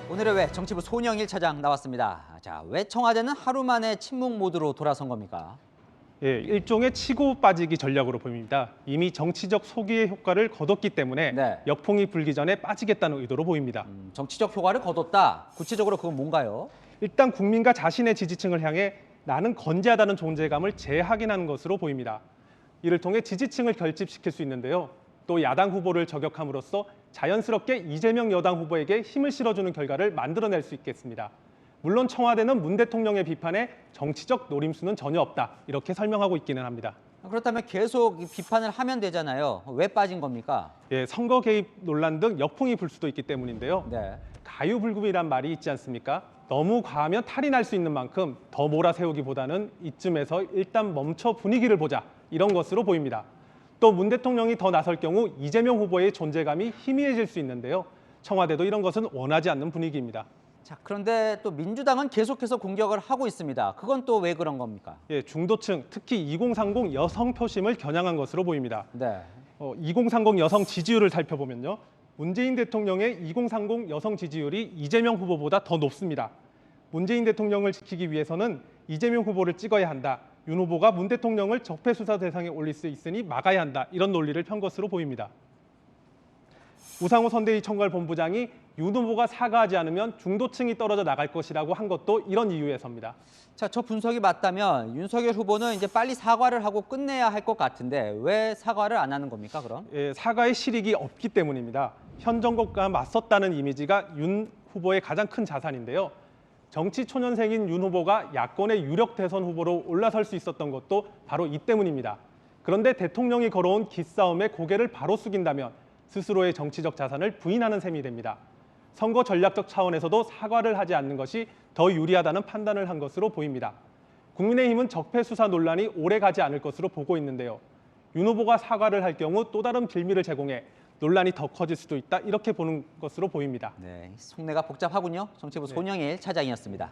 오늘의 왜 정치부 손영일 차장 나왔습니다. 자, 왜 청와대는 하루 만에 침묵 모드로 돌아선 겁니까? 예, 일종의 치고 빠지기 전략으로 보입니다. 이미 정치적 소기의 효과를 거뒀기 때문에 네. 역풍이 불기 전에 빠지겠다는 의도로 보입니다. 정치적 효과를 거뒀다. 구체적으로 그건 뭔가요? 일단 국민과 자신의 지지층을 향해 나는 건재하다는 존재감을 재확인하는 것으로 보입니다. 이를 통해 지지층을 결집시킬 수 있는데요. 또 야당 후보를 저격함으로써 자연스럽게 이재명 여당 후보에게 힘을 실어주는 결과를 만들어낼 수 있겠습니다. 물론 청와대는 문 대통령의 비판에 정치적 노림수는 전혀 없다, 이렇게 설명하고 있기는 합니다. 그렇다면 계속 비판을 하면 되잖아요. 왜 빠진 겁니까? 예, 선거 개입 논란 등 역풍이 불 수도 있기 때문인데요. 네. 가유불급이란 말이 있지 않습니까? 너무 과하면 탈이 날 수 있는 만큼 더 몰아세우기보다는 이쯤에서 일단 멈춰 분위기를 보자, 이런 것으로 보입니다. 또 문 대통령이 더 나설 경우 이재명 후보의 존재감이 희미해질 수 있는데요. 청와대도 이런 것은 원하지 않는 분위기입니다. 자, 그런데 또 민주당은 계속해서 공격을 하고 있습니다. 그건 또 왜 그런 겁니까? 예, 중도층, 특히 2030 여성 표심을 겨냥한 것으로 보입니다. 네. 2030 여성 지지율을 살펴보면요. 문재인 대통령의 2030 여성 지지율이 이재명 후보보다 더 높습니다. 문재인 대통령을 지키기 위해서는 이재명 후보를 찍어야 한다. 윤 후보가 문 대통령을 적폐 수사 대상에 올릴 수 있으니 막아야 한다. 이런 논리를 편 것으로 보입니다. 우상호 선대위 총괄본부장이 윤 후보가 사과하지 않으면 중도층이 떨어져 나갈 것이라고 한 것도 이런 이유에서입니다. 자, 저 분석이 맞다면 윤석열 후보는 이제 빨리 사과를 하고 끝내야 할 것 같은데 왜 사과를 안 하는 겁니까, 그럼? 예, 사과의 실익이 없기 때문입니다. 현 정권과 맞섰다는 이미지가 윤 후보의 가장 큰 자산인데요. 정치 초년생인 윤 후보가 야권의 유력 대선 후보로 올라설 수 있었던 것도 바로 이 때문입니다. 그런데 대통령이 걸어온 기싸움에 고개를 바로 숙인다면 스스로의 정치적 자산을 부인하는 셈이 됩니다. 선거 전략적 차원에서도 사과를 하지 않는 것이 더 유리하다는 판단을 한 것으로 보입니다. 국민의힘은 적폐 수사 논란이 오래 가지 않을 것으로 보고 있는데요. 윤 후보가 사과를 할 경우 또 다른 빌미를 제공해 논란이 더 커질 수도 있다, 이렇게 보는 것으로 보입니다. 네, 속내가 복잡하군요. 정치부 손영일 차장이었습니다.